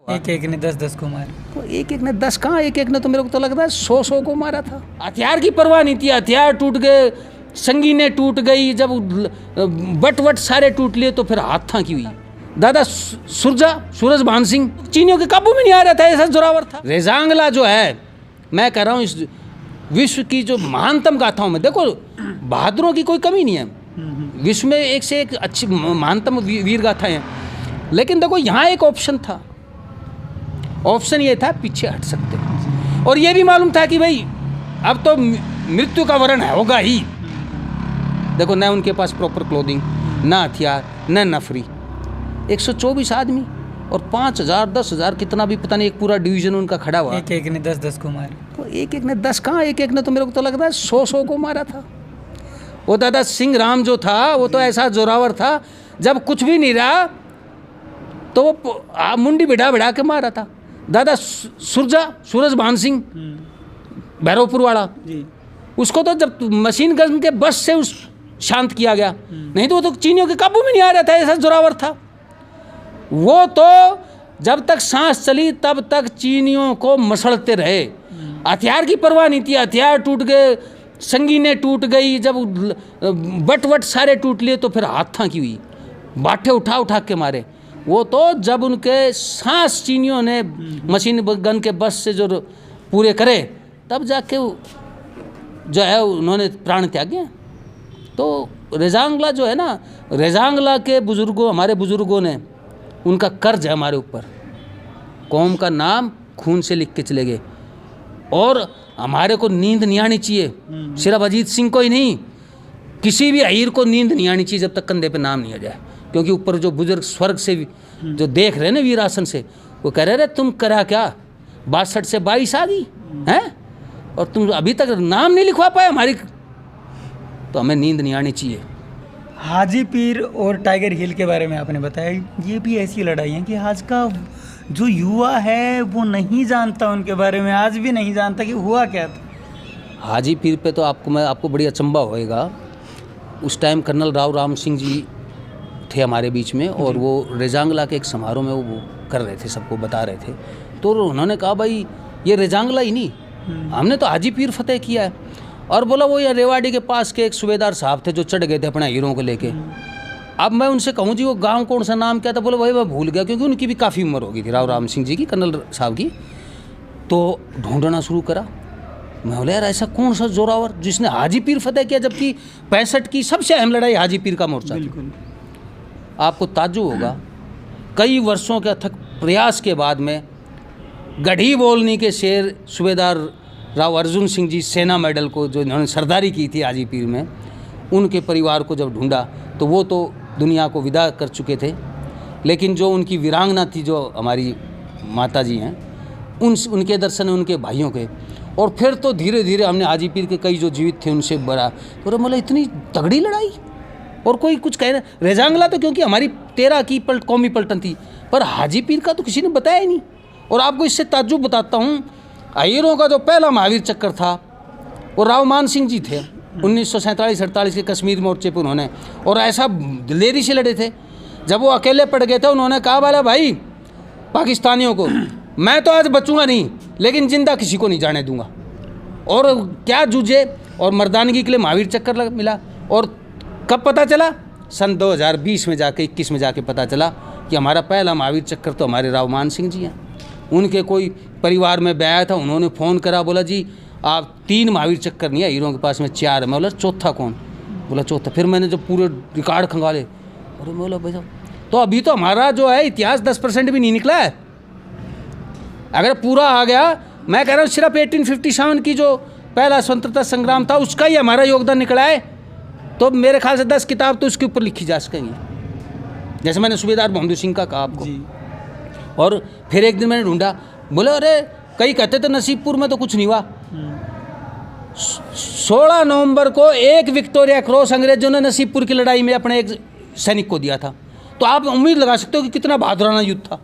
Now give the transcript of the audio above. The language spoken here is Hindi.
एक एक ने 10-10 को मारा। तो एक एक ने 10 कहाँ, एक एक ने तो मेरे को तो लगता है 100 को मारा था। हथियार की परवाह नहीं थी, हथियार टूट गए, संगीनें टूट गई, जब बट सारे टूट लिए तो फिर हाथ था की हुई। दादा सूरज भान सिंह चीनियों के काबू में नहीं आ रहा था, ऐसा जोरावर था। रेजांगला जो है, मैं कह रहा हूँ इस विश्व की जो महानतम गाथाओं में, देखो बहादुरों की कोई कमी नहीं है, विश्व में एक से एक अच्छी महानतम वीर गाथाएं हैं, लेकिन देखो यहाँ एक ऑप्शन था, ऑप्शन ये था पीछे हट सकते, और ये भी मालूम था कि भाई अब तो मृत्यु का वरण होगा ही। देखो न उनके पास प्रॉपर क्लोथिंग, न हथियार, न नफरी, 124 आदमी और 5,000 10,000 कितना भी पता नहीं, एक पूरा डिवीजन उनका खड़ा हुआ। एक एक ने 10-10 को मारा। तो एक एक ने 10 कहाँ, एक एक ने तो मेरे को तो लगता है 100 को मारा था। वो दादा सिंह राम जो था वो तो ऐसा जोरावर था, जब कुछ भी नहीं रहा तो वो मुंडी बिढ़ा के मारा था। दादा सूरज भान सिंह भैरवपुर वाला जी, उसको तो जब मशीन गन के बस से उस शांत किया गया, नहीं तो वो तो चीनियों के काबू में नहीं आ रहा था, ऐसा जोरावर था वो। तो जब तक सांस चली तब तक चीनियों को मसलते रहे, हथियार की परवाह नहीं थी, हथियार टूट गए, संगीनें टूट गई, जब बट सारे टूट लिए तो फिर हाथ था की हुई, बाटे उठा के मारे वो। तो जब उनके सांस चीनियों ने मशीन गन के बस से जो पूरे करे, तब जाके जो है उन्होंने प्राण त्यागे। तो रेजांगला जो है ना, रेजांगला के बुजुर्गों, हमारे बुजुर्गों ने, उनका कर्ज है हमारे ऊपर, कौम का नाम खून से लिख के चले गए। और हमारे को नींद नहीं आनी चाहिए, सिर्फ अजीत सिंह को ही नहीं, किसी भी अहीर को नींद नहीं आनी चाहिए जब तक कंधे पे नाम नहीं आ जाए, क्योंकि ऊपर जो बुजुर्ग स्वर्ग से जो देख रहे हैं ना वीरासन से, वो कह रहे तुम करा क्या, 62 से 22 आ गई हैं और तुम अभी तक नाम नहीं लिखवा पाए हमारी, तो हमें नींद नहीं आनी चाहिए। हाजी पीर और टाइगर हिल के बारे में आपने बताया, ये भी ऐसी लड़ाई है कि आज का जो युवा है वो नहीं जानता उनके बारे में, आज भी नहीं जानता कि हुआ क्या था। हाजी पीर पे तो आपको बड़ी अचंभा होएगा। उस टाइम कर्नल राव राम सिंह जी थे हमारे बीच में, और वो रेजांगला के एक समारोह में वो कर रहे थे, सबको बता रहे थे। तो उन्होंने कहा भाई ये रेजांगला ही नहीं, हमने तो हाजी पीर फतेह किया है। और बोला वो ये रेवाड़ी के पास के एक सूबेदार साहब थे जो चढ़ गए थे अपना हीरों को लेके। अब मैं उनसे कहूँ जी वो गांव कौन सा, नाम क्या था, बोले भाई मैं भूल गया, क्योंकि उनकी भी काफ़ी उम्र हो गई थी राव राम सिंह जी की, कर्नल साहब की। तो ढूंढना शुरू करा, मैं बोला यार ऐसा कौन सा जोरावर जिसने हाजी पीर फतेह किया, जबकि 65 की सबसे अहम लड़ाई हाजी पीर का मोर्चा थी। आपको ताज्जुब होगा, कई वर्षों के अथक प्रयास के बाद में गढ़ी बोलनी के शेर सूबेदार राव अर्जुन सिंह जी सेना मेडल को जो इन्होंने सरदारी की थी हाजी पीर में, उनके परिवार को जब ढूंढा तो वो तो दुनिया को विदा कर चुके थे, लेकिन जो उनकी वीरांगना थी, जो हमारी माता जी हैं, उनके दर्शन उनके भाइयों के। और फिर तो धीरे धीरे हमने हाजी पीर के कई जो जीवित थे उनसे बड़ा, तो मतलब इतनी तगड़ी लड़ाई, और कोई कुछ कह रहे। रेजांगला तो क्योंकि हमारी 13 की कौमी पलटन थी, पर हाजी पीर का तो किसी ने बताया ही नहीं। और आपको इससे ताज्जुब बताता हूँ, अहीरों का जो पहला महावीर चक्कर था वो राव मान सिंह जी थे, 1947-48 के कश्मीर मोर्चे पर उन्होंने, और ऐसा दिलेरी से लड़े थे। जब वो अकेले पड़ गए थे, उन्होंने कहा वाला भाई पाकिस्तानियों को, मैं तो आज बचूंगा नहीं, लेकिन जिंदा किसी को नहीं जाने दूंगा। और क्या जूझे, और मर्दानगी के लिए महावीर चक्कर मिला। और कब पता चला, सन 2020 में जाके 21 में जाके पता चला कि हमारा पहला महावीर चक्कर तो हमारे राव मान सिंह जी हैं। उनके कोई परिवार में आया था, उन्होंने फ़ोन करा, बोला जी आप 3 महावीर चक्कर नहीं है हीरों के पास में, 4 है। मैं बोला चौथा कौन, बोला चौथा। फिर मैंने जब पूरे रिकॉर्ड खंगाले, अरे मैं बोला भाई तो अभी तो हमारा जो है इतिहास 10% भी नहीं निकला है, अगर पूरा आ गया। मैं कह रहा हूँ सिर्फ 1857 की जो पहला स्वतंत्रता संग्राम था उसका ही हमारा योगदान निकला है, तो मेरे ख्याल से 10 किताब तो उसके ऊपर लिखी जा सकेंगी, जैसे मैंने सूबेदार बहादुर सिंह का कहा आपको जी। और फिर एक दिन मैंने ढूंढा, बोले अरे कई कहते थे नसीबपुर में तो कुछ नहीं हुआ। 16 नवंबर को एक विक्टोरिया क्रॉस अंग्रेजों ने नसीबपुर की लड़ाई में अपने एक सैनिक को दिया था, तो आप उम्मीद लगा सकते हो कि कितना बहादुराना युद्ध था।